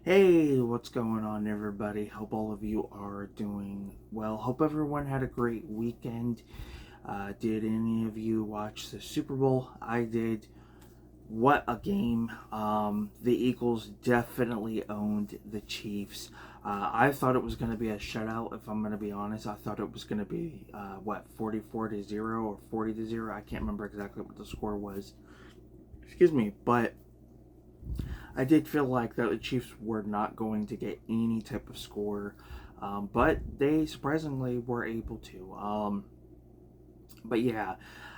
Hey, what's going on, everybody? Hope all of you are doing well. Hope everyone had a great weekend. Did any of you watch the Super Bowl? I did. What a game. The Eagles definitely owned the Chiefs. I thought it was going to be a shutout, if I'm going to be honest. I thought it was going to be, 44 to 0 or 40 to 0. I can't remember exactly what the score was. Excuse me, but I did feel like that the Chiefs were not going to get any type of score, but they surprisingly were able to. But yeah,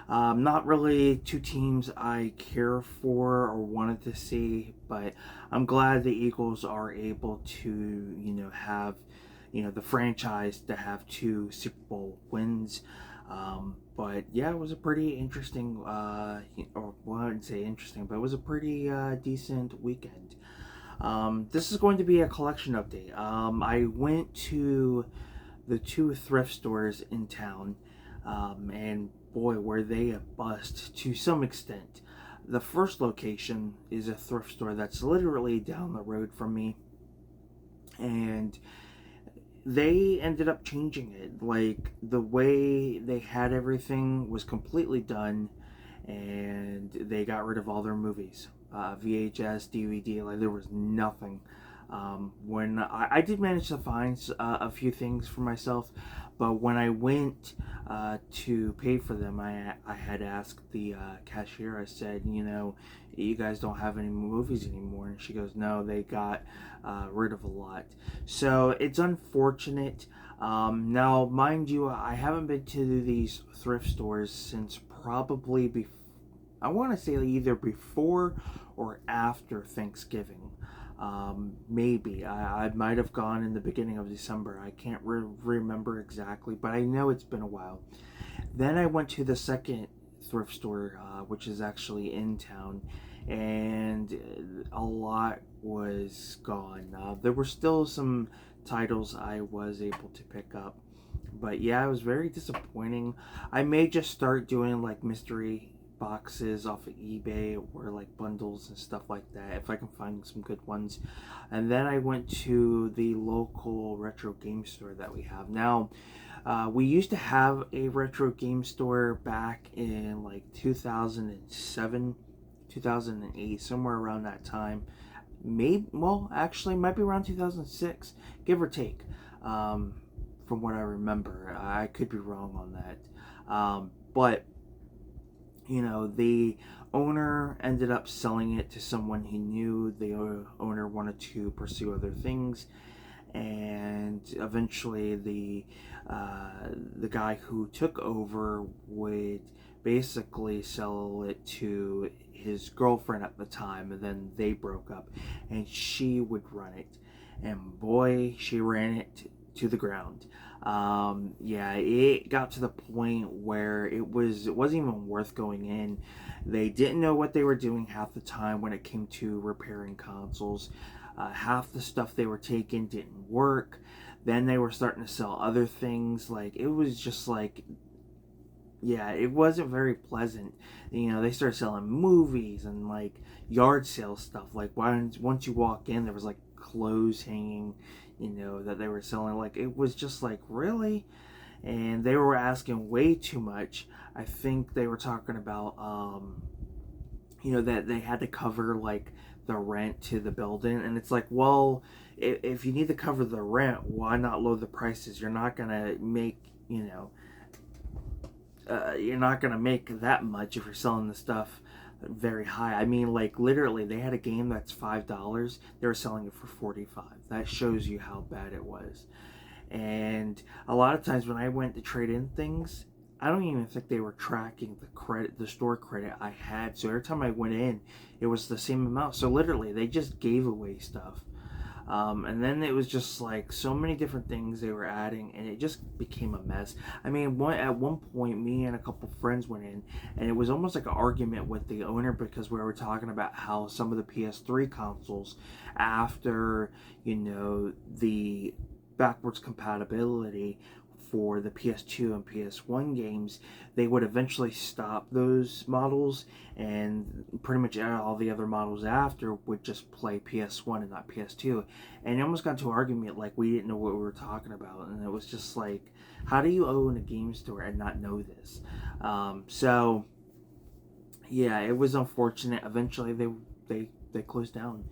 not really two teams I care for or wanted to see, but I'm glad the Eagles are able to, have, the franchise to have two Super Bowl wins. But yeah, it was a pretty interesting, or well, I wouldn't say interesting, but it was a pretty decent weekend. This is going to be a collection update. I went to the two thrift stores in town, and boy, were they a bust to some extent. The first location is a thrift store that's literally down the road from me, and they ended up changing it. Like, the way they had everything was completely done, and they got rid of all their movies, VHS, DVD. Like, there was nothing. When I did manage to find a few things for myself, but when I went to pay for them, I had asked the cashier. I said, you guys don't have any movies anymore, and she goes, no, they got rid of a lot. So it's unfortunate. Now, mind you, I haven't been to these thrift stores since probably before. I want to say either before or after Thanksgiving. Maybe I might have gone in the beginning of December. I can't remember exactly, but I know it's been a while. Then I went to the second thrift store, which is actually in town, and a lot was gone. There were still some titles I was able to pick up, but yeah, it was very disappointing. I may just start doing like mystery boxes off of eBay or like bundles and stuff like that if I can find some good ones. And then I went to the local retro game store that we have now. We used to have a retro game store back in like 2007, 2008, somewhere around that time. Maybe, well, actually, might be around 2006, give or take, from what I remember. I could be wrong on that. But the owner ended up selling it to someone he knew. The owner wanted to pursue other things, and eventually the guy who took over would basically sell it to his girlfriend at the time, and then they broke up, and she would run it, and boy, she ran it to the ground. Yeah, it got to the point where it wasn't even worth going in. They didn't know what they were doing half the time when it came to repairing consoles. Half the stuff they were taking didn't work. Then they were starting to sell other things. Like, it was just like, yeah, it wasn't very pleasant. They started selling movies and like yard sale stuff. Like, once you walk in, there was like clothes hanging, that they were selling. Like, it was just like, really? And they were asking way too much. I think they were talking about, that they had to cover like the rent to the building, and it's like, well, if you need to cover the rent, why not lower the prices? You're not gonna make that much if you're selling the stuff very high. I mean, like, literally, they had a game that's $5. They were selling it for 45. That shows you how bad it was. And a lot of times when I went to trade in things, I don't even think they were tracking the store credit I had. So every time I went in, it was the same amount. So literally, they just gave away stuff. And then it was just like so many different things they were adding, and it just became a mess. I mean, at one point, me and a couple friends went in, and it was almost like an argument with the owner because we were talking about how some of the PS3 consoles, after the backwards compatibility for the PS2 and PS1 games, they would eventually stop those models, and pretty much all the other models after would just play PS1 and not PS2. And it almost got to an argument like we didn't know what we were talking about, and it was just like, how do you own a game store and not know this? So yeah, it was unfortunate. Eventually, they closed down,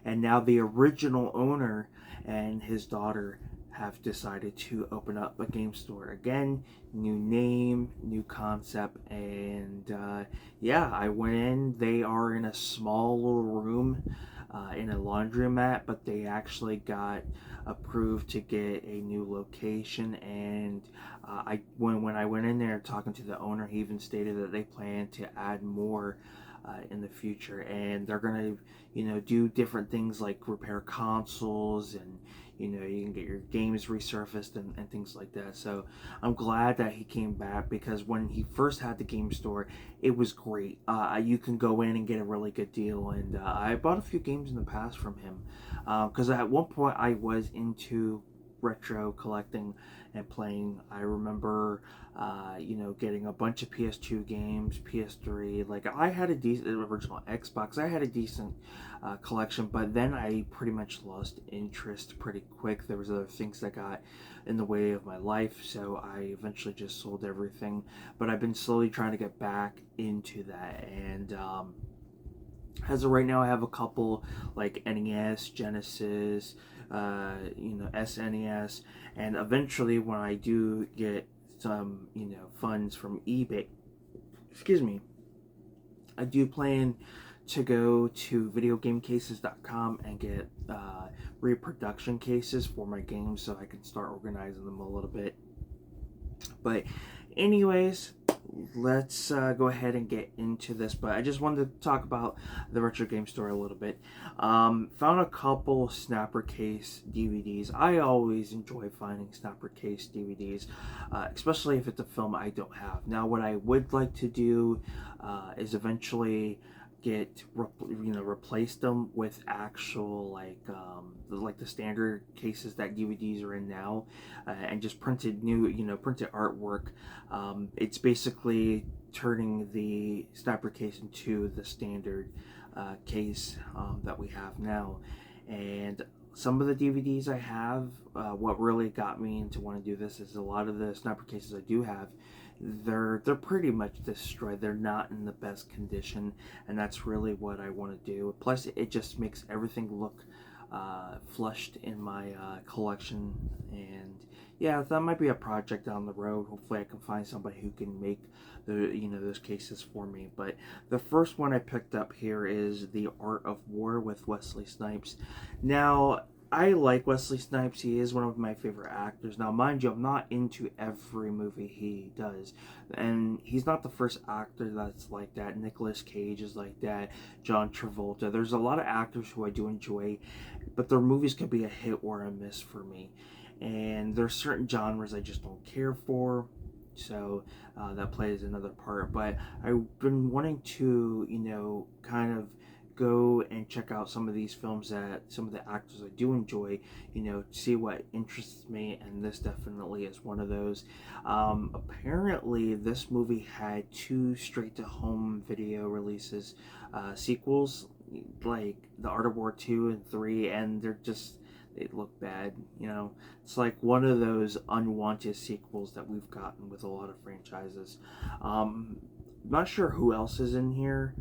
and now the original owner and his daughter have decided to open up a game store again. New name, new concept, and yeah, I went in. They are in a small little room. In a laundromat, but they actually got approved to get a new location. And when I went in there talking to the owner, he even stated that they plan to add more in the future, and they're gonna do different things like repair consoles, and you can get your games resurfaced, and things like that. So I'm glad that he came back, because when he first had the game store, it was great. You can go in and get a really good deal, and I bought a few games in the past from him, because at one point I was into retro collecting and playing. I remember getting a bunch of PS2 games, PS3. Like, I had a decent original Xbox. I had a decent collection, but then I pretty much lost interest pretty quick. There was other things that got in the way of my life, so I eventually just sold everything. But I've been slowly trying to get back into that, and as of right now, I have a couple like NES, Genesis, SNES, and eventually, when I do get some, funds from eBay, excuse me, I do plan to go to videogamecases.com and get reproduction cases for my games, so I can start organizing them a little bit. But anyways, let's go ahead and get into this. But I just wanted to talk about the retro game store a little bit. Found a couple Snapper Case DVDs. I always enjoy finding Snapper Case DVDs, especially if it's a film I don't have. Now, what I would like to do is eventually replace them with actual like the standard cases that DVDs are in now, and just printed artwork. It's basically turning the Snapper Case into the standard case that we have now. And some of the DVDs I have, what really got me into want to do this is a lot of the Snapper Cases I do have, they're pretty much destroyed. They're not in the best condition, and that's really what I want to do. Plus, it just makes everything look flushed in my collection. And yeah, that might be a project down the road. Hopefully, I can find somebody who can make those cases for me. But the first one I picked up here is The Art of War with Wesley Snipes. Now, I like Wesley Snipes. He is one of my favorite actors. Now, mind you, I'm not into every movie he does. And he's not the first actor that's like that. Nicolas Cage is like that. John Travolta. There's a lot of actors who I do enjoy, but their movies can be a hit or a miss for me. And there's certain genres I just don't care for. So that plays another part. But I've been wanting to, kind of go and check out some of these films that some of the actors I do enjoy, see what interests me, and this definitely is one of those. Apparently, this movie had 2 straight-to-home video releases, sequels, like The Art of War 2 and 3, and they look bad, It's like one of those unwanted sequels that we've gotten with a lot of franchises. Not sure who else is in here,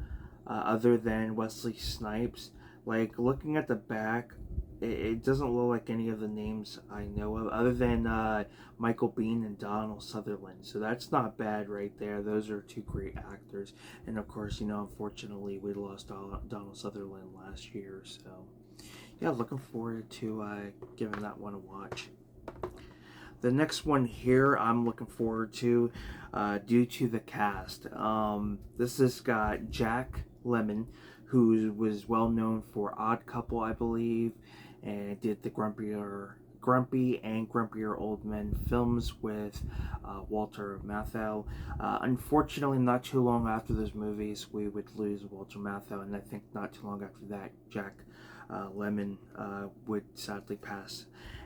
other than Wesley Snipes. Like, looking at the back, it doesn't look like any of the names I know of, other than Michael Biehn and Donald Sutherland. So that's not bad right there. Those are 2 great actors. And of course, unfortunately, we lost Donald Sutherland last year. So yeah, looking forward to giving that one a watch. The next one here I'm looking forward to, due to the cast. This has got Jack Lemmon, who was well known for Odd Couple, I believe, and did the Grumpy and Grumpier Old Men films with Walter Matthau. Unfortunately, not too long after those movies, we would lose Walter Matthau, and I think not too long after that, Jack Lemmon would sadly pass.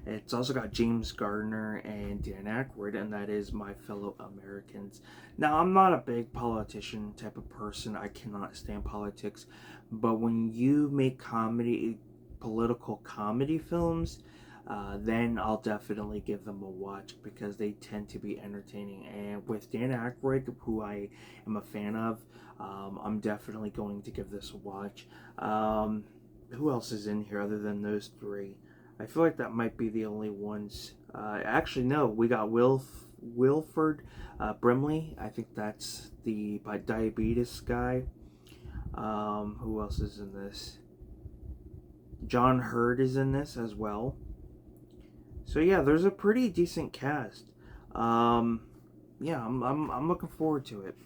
It's also got James Gardner and Dan Aykroyd, and that is My Fellow Americans. Now, I'm not a big politician type of person. I cannot stand politics. But when you make political comedy films, then I'll definitely give them a watch because they tend to be entertaining. And with Dan Aykroyd, who I am a fan of, I'm definitely going to give this a watch. Who else is in here other than those three? I feel like that might be the only ones. Actually, no, we got Wilford Brimley. I think that's the diabetes guy. Who else is in this? John Hurt is in this as well. So yeah, there's a pretty decent cast. Yeah, I'm looking forward to it.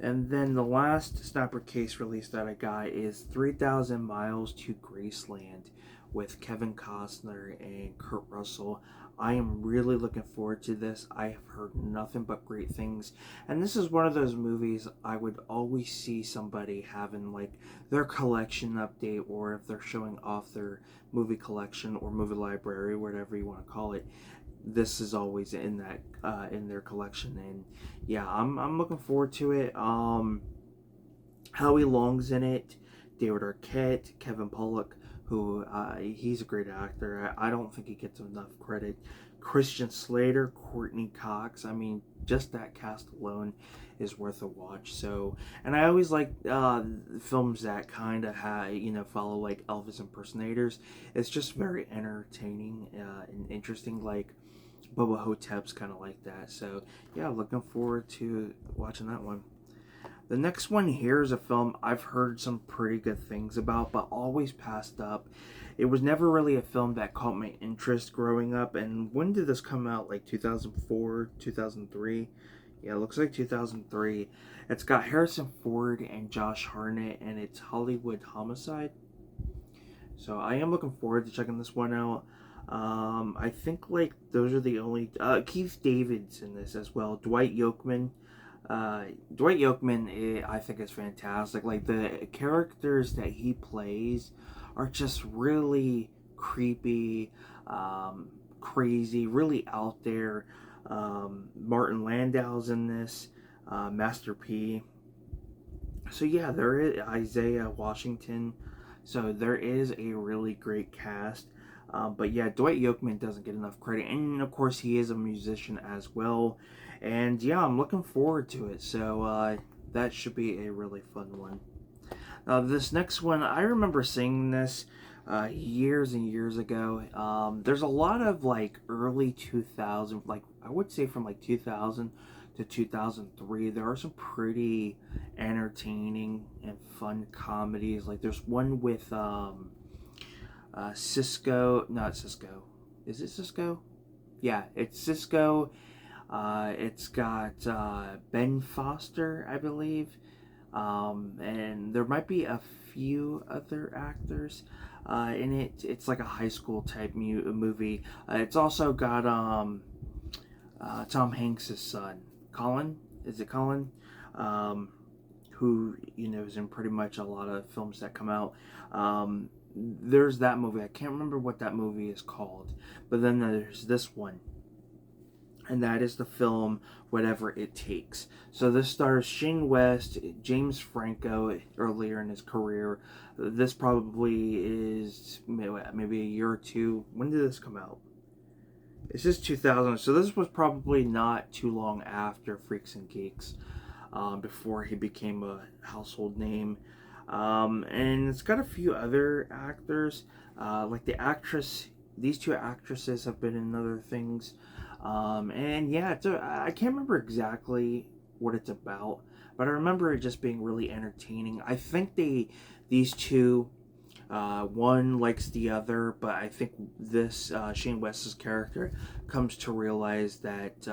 And then the last Snapper Case release that I got is 3,000 Miles to Graceland with Kevin Costner and Kurt Russell. I am really looking forward to this. I have heard nothing but great things. And this is one of those movies I would always see somebody having like their collection update, or if they're showing off their movie collection or movie library, whatever you want to call it. This is always in that in their collection, and yeah, I'm looking forward to it. Howie Long's in it, David Arquette, Kevin Pollak, who he's a great actor. I don't think he gets enough credit. Christian Slater, Courtney Cox. I mean, just that cast alone is worth a watch. So, and I always like films that kind of follow like Elvis impersonators. It's just very entertaining and interesting. Like Bubba Hotep's kind of like that. So yeah, looking forward to watching that one. The next one here is a film I've heard some pretty good things about, but always passed up. It was never really a film that caught my interest growing up. And when did this come out? Like 2004, 2003? Yeah, it looks like 2003. It's got Harrison Ford and Josh Hartnett, and it's Hollywood Homicide. So I am looking forward to checking this one out. I think like those are the only Keith David's in this as well. Dwight Yoakam. I think is fantastic. Like the characters that he plays are just really creepy, crazy, really out there. Martin Landau's in this. Master P. So yeah, there is Isaiah Washington. So there is a really great cast. But yeah, Dwight Yoakam doesn't get enough credit. And of course, he is a musician as well. And yeah, I'm looking forward to it. So that should be a really fun one. This next one, I remember seeing this years and years ago. There's a lot of like early 2000, like I would say from like 2000 to 2003. There are some pretty entertaining and fun comedies. Like there's one with Cisco, not Cisco. Is it Cisco? Yeah, it's Cisco. It's got Ben Foster, I believe, and there might be a few other actors in it. It's like a high school type movie. It's also got Tom Hanks' son, Colin. Is it Colin? Who is in pretty much a lot of films that come out. There's that movie. I can't remember what that movie is called, but then there's this one, and that is the film Whatever It Takes. So this stars Shane West, James Franco earlier in his career. This probably is maybe a year or two. When did this come out? It's just 2000. So this was probably not too long after Freaks and Geeks, before he became a household name. And it's got a few other actors, like the actress. These two actresses have been in other things. And yeah, I can't remember exactly what it's about, but I remember it just being really entertaining. I think these two, one likes the other, but I think this Shane West's character comes to realize that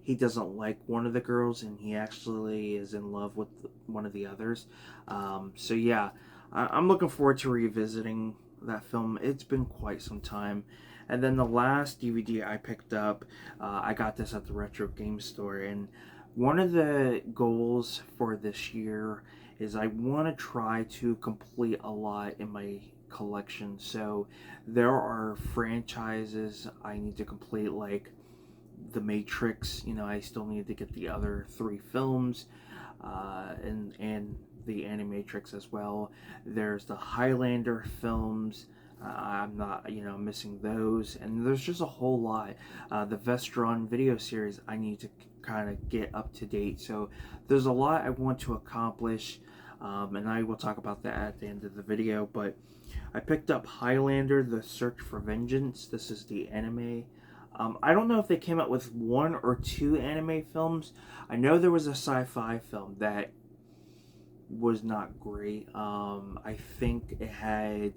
he doesn't like one of the girls, and he actually is in love with one of the others. So yeah, I'm looking forward to revisiting that film. It's been quite some time. And then the last DVD I picked up, I got this at the Retro Game Store, and one of the goals for this year is I want to try to complete a lot in my collection. So there are franchises I need to complete, like The Matrix. You know, I still need to get the other 3 films, and the Animatrix as well. There's the Highlander films. I'm not, missing those, and there's just a whole lot. The Vestron video series I need to kind of get up to date. So there's a lot I want to accomplish, and I will talk about that at the end of the video. But I picked up Highlander: The Search for Vengeance. This is the anime. I don't know if they came out with 1 or 2 anime films. I know there was a sci-fi film that was not great. I think it had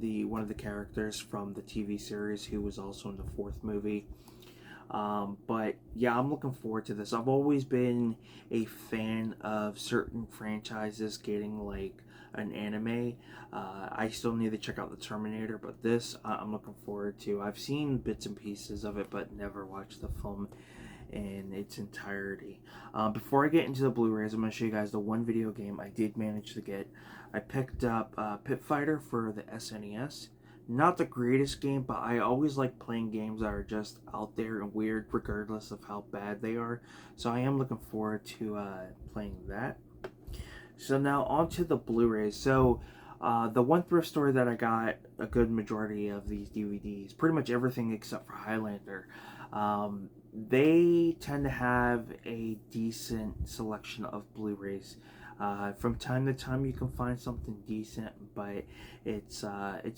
the one of the characters from the TV series who was also in the 4th movie. But yeah, I'm looking forward to this. I've always been a fan of certain franchises getting like an anime. I still need to check out the Terminator, but this I'm looking forward to. I've seen bits and pieces of it, but never watched the film in its entirety. Before I get into the Blu-rays, I'm going to show you guys the one video game I did manage to get. I picked up Pit Fighter for the SNES. Not the greatest game, but I always like playing games that are just out there and weird regardless of how bad they are. So I am looking forward to playing that. So now on to the Blu-rays. So the one thrift store that I got a good majority of these DVDs, pretty much everything except for Highlander, they tend to have a decent selection of Blu-rays. From time to time you can find something decent, but it's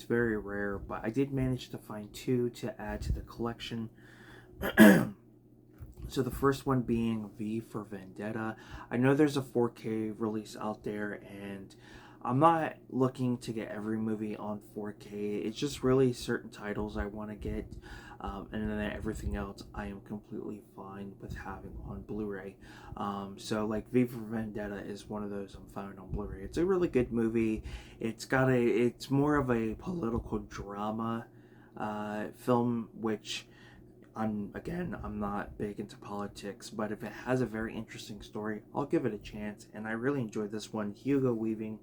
very rare. But I did manage to find 2 to add to the collection. So the first one being V for Vendetta. I know there's a 4K release out there, and I'm not looking to get every movie on 4K. It's just really certain titles I want to get, and then everything else I am completely fine with having on Blu-ray. So like V for Vendetta is one of those I'm finding on Blu-ray. It's a really good movie. It's more of a political drama film, which I'm not big into politics, but if it has a very interesting story, I'll give it a chance. And I really enjoyed this one. Hugo Weaving,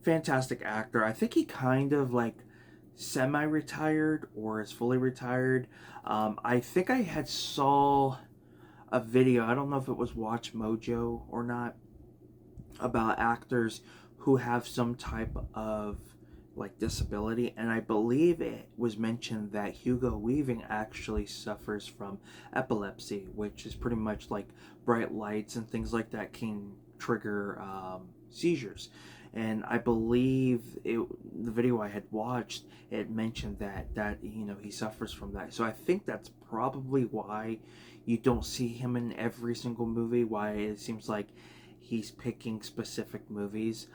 fantastic actor. I think he kind of like semi-retired or is fully retired. I think I had saw a video, I don't know if it was Watch Mojo or not, about actors who have some type of like disability, and I believe it was mentioned that Hugo Weaving actually suffers from epilepsy, which is pretty much like bright lights and things like that can trigger seizures. And I believe the video I had watched, it mentioned that he suffers from that. So I think that's probably why you don't see him in every single movie, why it seems like he's picking specific movies.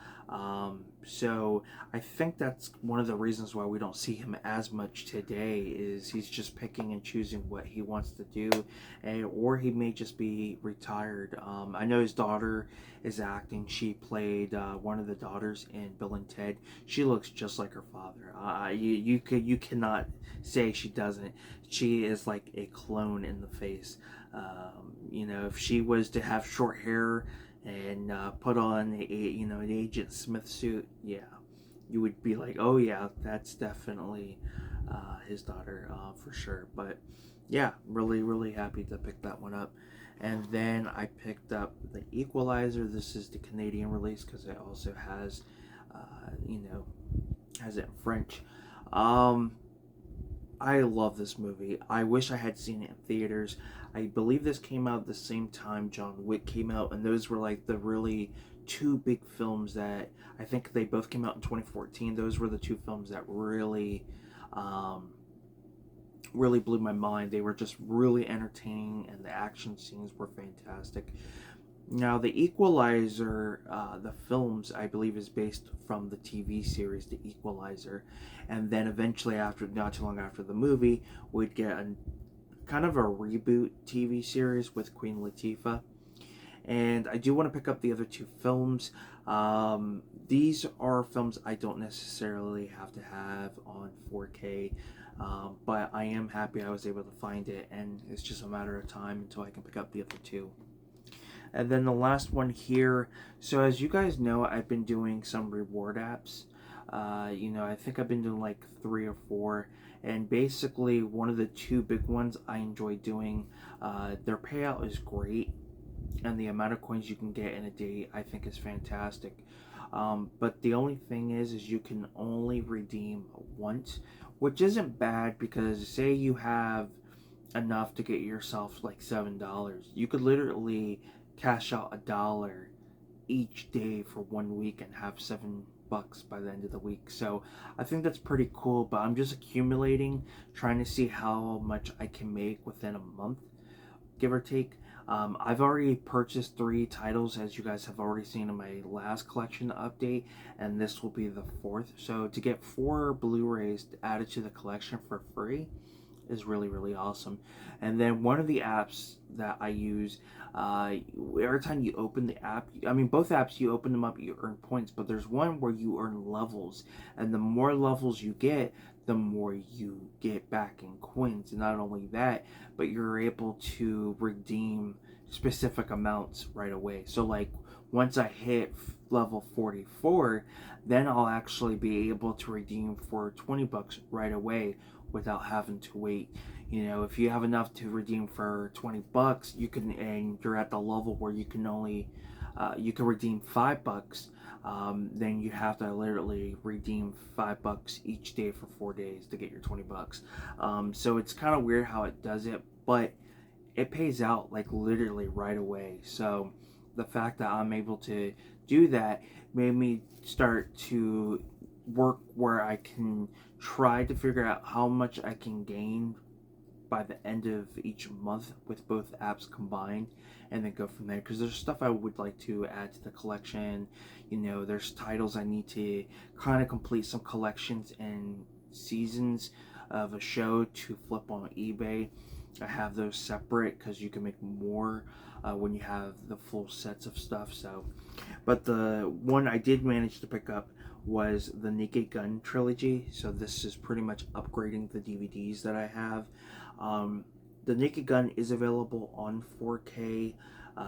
So I think that's one of the reasons why we don't see him as much today, is he's just picking and choosing what he wants to do, or he may just be retired. I know his daughter is acting. She played one of the daughters in Bill and Ted. She looks just like her father. You cannot say she doesn't. She is like a clone in the face. If she was to have short hair and put on an Agent Smith suit, yeah, you would be like, oh yeah, that's definitely his daughter for sure. But yeah, really happy to pick that one up. And then I picked up The Equalizer. This is the Canadian release because it also has has it in French. I love this movie. I wish I had seen it in theaters. I believe this came out the same time John Wick came out, and those were like the really 2 big films that I think they both came out in 2014. Those were the 2 films that really blew my mind. They were just really entertaining, and the action scenes were fantastic. Now, The Equalizer, the films, I believe, is based from the TV series The Equalizer, and then eventually, not too long after the movie, we'd get a kind of a reboot TV series with Queen Latifah. And I do want to pick up the other 2 films. These are films I don't necessarily have to have on 4K, but I am happy I was able to find it, and it's just a matter of time until I can pick up the other 2. And then the last one here. So as you guys know, I've been doing some reward apps. I think I've been doing like 3 or 4. And basically, one of the two big ones I enjoy doing, their payout is great. And the amount of coins you can get in a day, I think, is fantastic. But the only thing is you can only redeem once, which isn't bad because say you have enough to get yourself like $7, you could literally cash out $1 each day for 1 week and have $7 by the end of the week. So I think that's pretty cool. But I'm just accumulating, trying to see how much I can make within a month, give or take. I've already purchased 3 titles, as you guys have already seen in my last collection update, and this will be the 4th. So to get 4 Blu-rays added to the collection for free is really, really awesome. And then one of the apps that I use, every time you open the app, I mean, both apps, you open them up, you earn points, but there's one where you earn levels, and the more levels you get, the more you get back in coins. And not only that, but you're able to redeem specific amounts right away. So like once I hit level 44, then I'll actually be able to redeem for $20 right away without having to wait. If you have enough to redeem for $20, you can, and you're at the level where you can only you can redeem $5. Then you have to literally redeem $5 each day for 4 days to get your $20. So it's kind of weird how it does it, but it pays out like literally right away. So the fact that I'm able to do that made me start to work where I can try to figure out how much I can gain by the end of each month with both apps combined, and then go from there, because there's stuff I would like to add to the collection. There's titles I need to kind of complete, some collections and seasons of a show to flip on eBay. I have those separate because you can make more when you have the full sets of stuff. So, but the one I did manage to pick up was the Naked Gun trilogy. So this is pretty much upgrading the DVDs that I have. The Naked Gun is available on 4K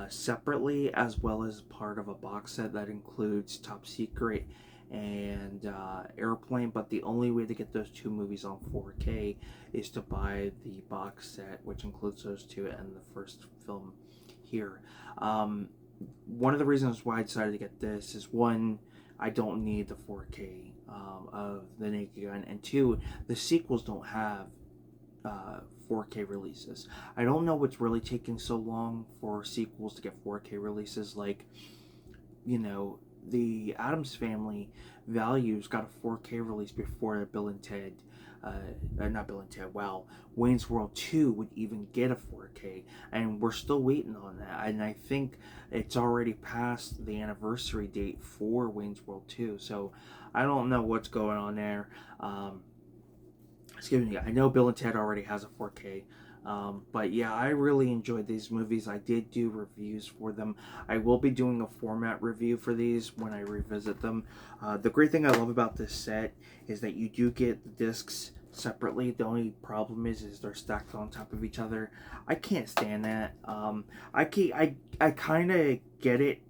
separately, as well as part of a box set that includes Top Secret and Airplane. But the only way to get those 2 movies on 4K is to buy the box set, which includes those 2 and the first film here. One of the reasons why I decided to get this is, one, I don't need the 4K of the Naked Gun, and 2, the sequels don't have 4K releases. I don't know what's really taking so long for sequels to get 4K releases. Like, the Addams Family Values got a 4K release before Bill and Ted, not Bill and Ted, wow, Wayne's World 2 would even get a 4K, and we're still waiting on that. And I think it's already past the anniversary date for Wayne's World 2, so I don't know what's going on there. Excuse me, I know Bill and Ted already has a 4K. But yeah, I really enjoyed these movies. I did do reviews for them. I will be doing a format review for these when I revisit them. The great thing I love about this set is that you do get the discs separately. The only problem is they're stacked on top of each other. I can't stand that. I kind of get it,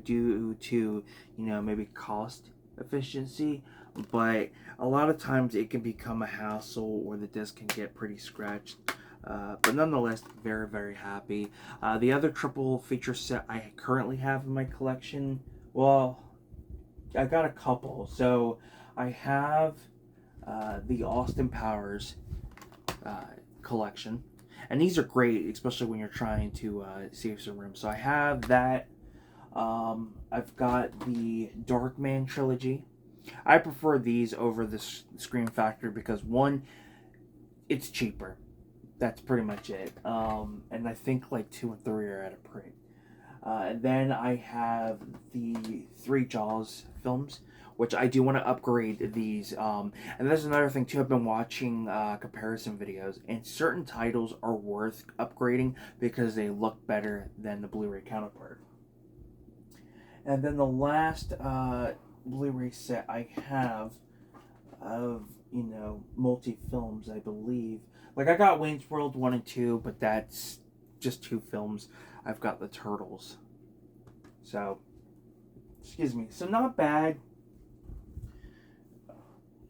due to, maybe cost efficiency, but a lot of times it can become a hassle, or the disc can get pretty scratched. But nonetheless, very, very happy. The other triple feature set I currently have in my collection, well, I got a couple. So I have the Austin Powers collection, and these are great, especially when you're trying to save some room. So I have that. I've got the Darkman trilogy. I prefer these over the Scream Factory because, one, it's cheaper. That's pretty much it. And I think like 2 and 3 are out of print. And then I have the 3 Jaws films, which I do want to upgrade these. And there's another thing too. I've been watching comparison videos, and certain titles are worth upgrading because they look better than the Blu-ray counterpart. And then the last Blu-ray set I have of, multi-films, I believe. Like, I got Wayne's World 1 and 2, but that's just 2 films. I've got the Turtles So, excuse me. So not bad.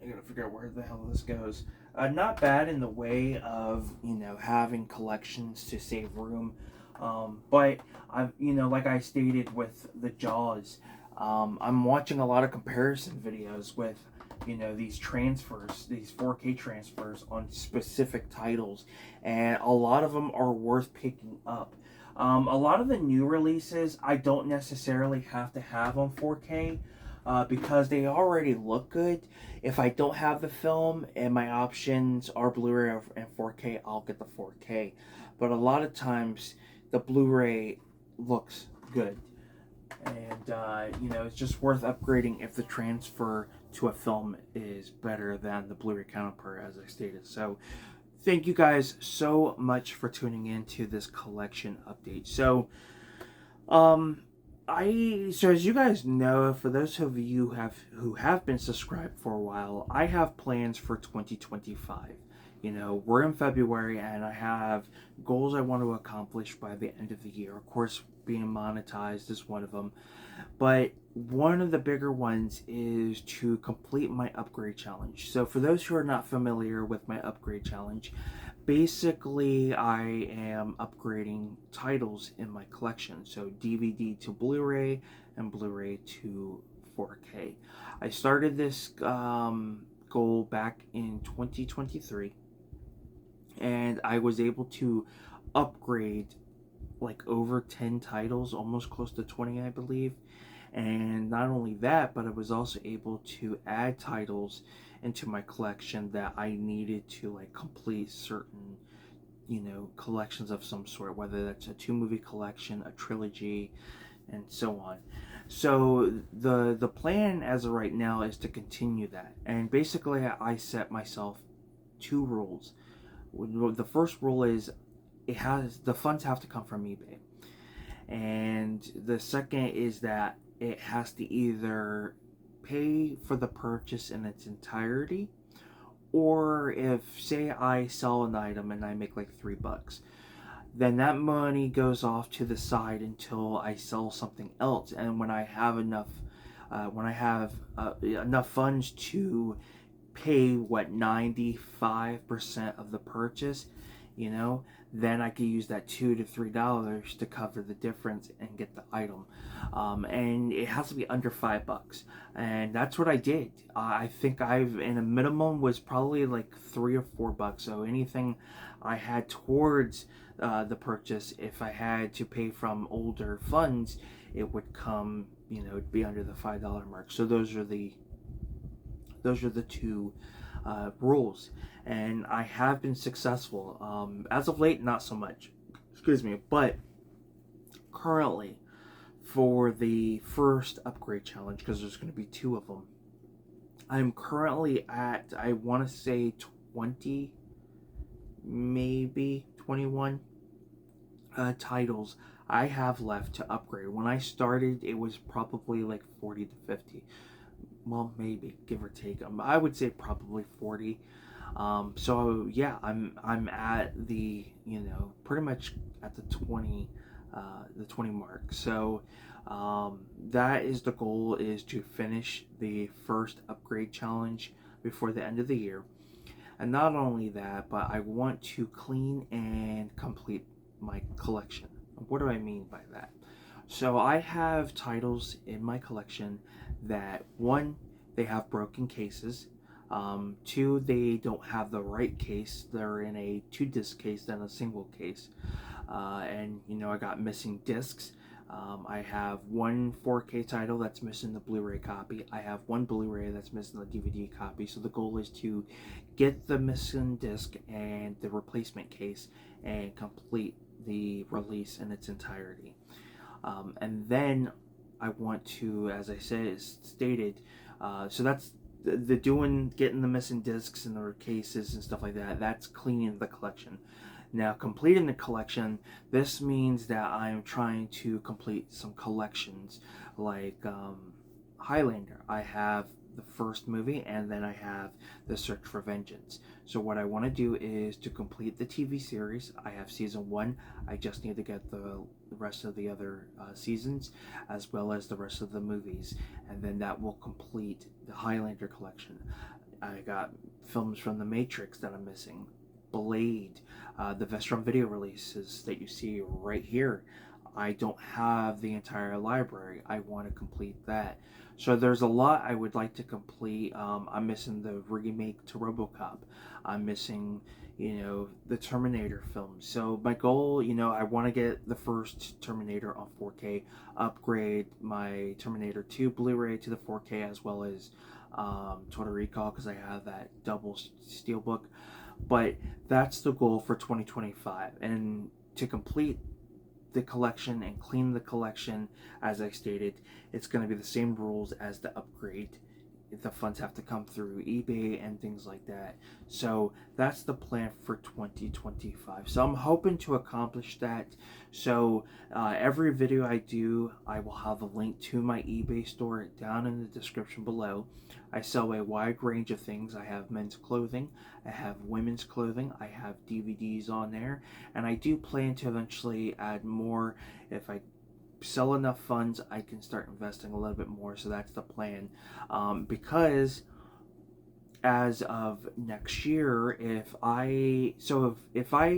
I gotta figure out where the hell this goes. Not bad in the way of, having collections to save room. But I've, like I stated with the Jaws, I'm watching a lot of comparison videos with, these transfers, these 4K transfers on specific titles, and a lot of them are worth picking up. A lot of the new releases I don't necessarily have to have on 4K. Because they already look good. If I don't have the film and my options are Blu-ray and 4K, I'll get the 4K. But a lot of times the Blu-ray looks good, and it's just worth upgrading if the transfer to a film is better than the Blu-ray counterpart, as I stated. So thank you guys so much for tuning in to this collection update. So so as you guys know, for those of you who have been subscribed for a while, I have plans for 2025. We're in February, and I have goals I want to accomplish by the end of the year. Of course, being monetized is one of them, but one of the bigger ones is to complete my upgrade challenge. So for those who are not familiar with my upgrade challenge, basically I am upgrading titles in my collection, so DVD to Blu-ray and Blu-ray to 4K. I started this goal back in 2023, and I was able to upgrade like over 10 titles, almost close to 20, I believe. And not only that, but I was also able to add titles into my collection that I needed to like complete certain, collections of some sort, whether that's a 2-movie collection, a trilogy, and so on. So the plan as of right now is to continue that. And basically I set myself 2 rules. The first rule is the funds have to come from eBay. And the second is that it has to either pay for the purchase in its entirety, or if, say, I sell an item and I make like $3, then that money goes off to the side until I sell something else. And when I have enough funds to pay 95% of the purchase, then I could use that $2 to $3 to cover the difference and get the item. And it has to be under $5, and that's what I did. I think in a minimum was probably like $3 or $4. So anything I had towards the purchase, if I had to pay from older funds, it would come, it'd be under the $5 mark. So those are the 2 rules, and I have been successful. As of late, not so much. Excuse me, but currently, for the first upgrade challenge, because there's going to be 2 of them, I'm currently at, I want to say 20, maybe 21 titles I have left to upgrade. When I started, it was probably like 40 to 50. Well, maybe, give or take. I would say probably 40. So yeah, I'm at the, pretty much at the 20 mark. So that is the goal, is to finish the first upgrade challenge before the end of the year. And not only that, but I want to clean and complete my collection. What do I mean by that? So I have titles in my collection that, 1, they have broken cases. 2, they don't have the right case. They're in a 2-disc case than a single case. And I got missing discs. I have 1 4K title that's missing the Blu-ray copy. I have 1 Blu-ray that's missing the DVD copy. So the goal is to get the missing disc and the replacement case and complete the release in its entirety. And then I want to, as I stated, so that's getting the missing discs and the cases and stuff like that. That's cleaning the collection. Now, completing the collection, this means that I'm trying to complete some collections, like Highlander. I have the first movie, and then I have The Search for Vengeance. So what I want to do is to complete the TV series. I have season 1. I just need to get the rest of the other seasons, as well as the rest of the movies, and then that will complete the Highlander collection. I got films from The Matrix that I'm missing, Blade, the Vestron video releases that you see right here. I don't have the entire library. I want to complete that. So there's a lot I would like to complete. I'm missing the remake to RoboCop. I'm missing, the Terminator films. So my goal, I want to get the first Terminator on 4K, upgrade my Terminator 2 Blu-ray to the 4K, as well as Total Recall, because I have that double steelbook. But that's the goal for 2025, and to complete the collection and clean the collection, as I stated, it's going to be the same rules as the upgrade. The funds have to come through eBay and things like that. So that's the plan for 2025. So I'm hoping to accomplish that. So every video I do, I will have a link to my eBay store down in the description below. I sell a wide range of things. I have men's clothing, I have women's clothing, I have DVDs on there, and I do plan to eventually add more. If I sell enough funds, I can start investing a little bit more. So that's the plan, because as of next year, if I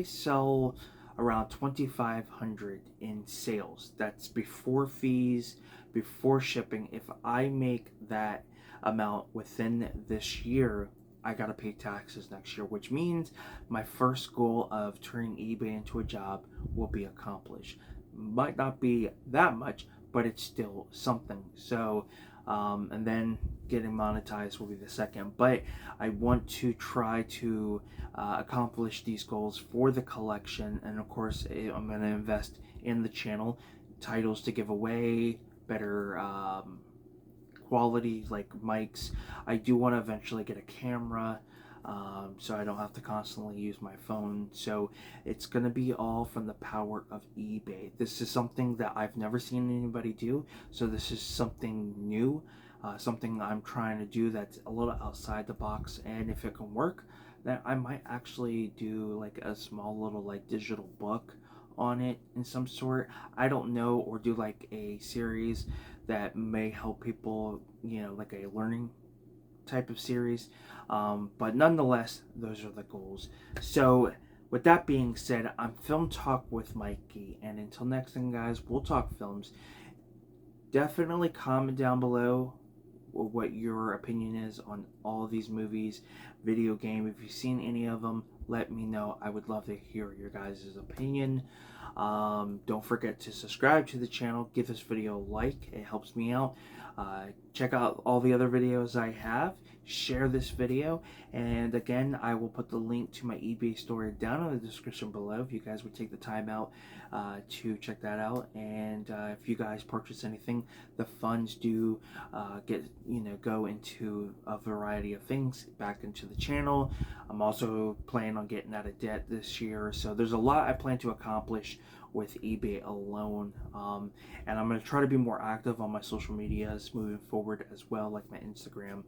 sell around 2,500 in sales, that's before fees, before shipping. If I make that amount within this year, I gotta pay taxes next year, which means my first goal of turning eBay into a job will be accomplished. Might not be that much, but it's still something. So and then getting monetized will be the second. But I want to try to accomplish these goals for the collection, and of course I'm going to invest in the channel, titles to give away, better quality like mics. I do want to eventually get a camera, so I don't have to constantly use my phone. So it's going to be all from the power of eBay. This is something that I've never seen anybody do, so this is something new, something I'm trying to do that's a little outside the box, and if it can work, then I might actually do like a small little like digital book on it in some sort. I don't know, or do like a series that may help people, like a learning type of series. But nonetheless, those are the goals. So with that being said, I'm Film Talk with Mikey, and until next time, guys, we'll talk films. Definitely comment down below what your opinion is on all of these movies, video game. If you've seen any of them, let me know. I would love to hear your guys' opinion. Don't forget to subscribe to the channel, give this video a like, it helps me out. Check out all the other videos I have, share this video, and again, I will put the link to my eBay store down in the description below if you guys would take the time out to check that out. And if you guys purchase anything, the funds do go into a variety of things back into the channel. I'm also planning on getting out of debt this year, so there's a lot I plan to accomplish with eBay alone, and I'm going to try to be more active on my social medias moving forward as well, like my Instagram.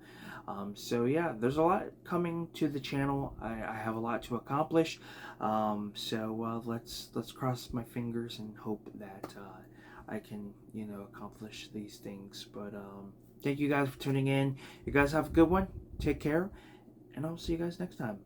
So yeah, there's a lot coming to the channel. I have a lot to accomplish, so let's cross my fingers and hope that I can accomplish these things. But thank you guys for tuning in. You guys have a good one, take care, and I'll see you guys next time.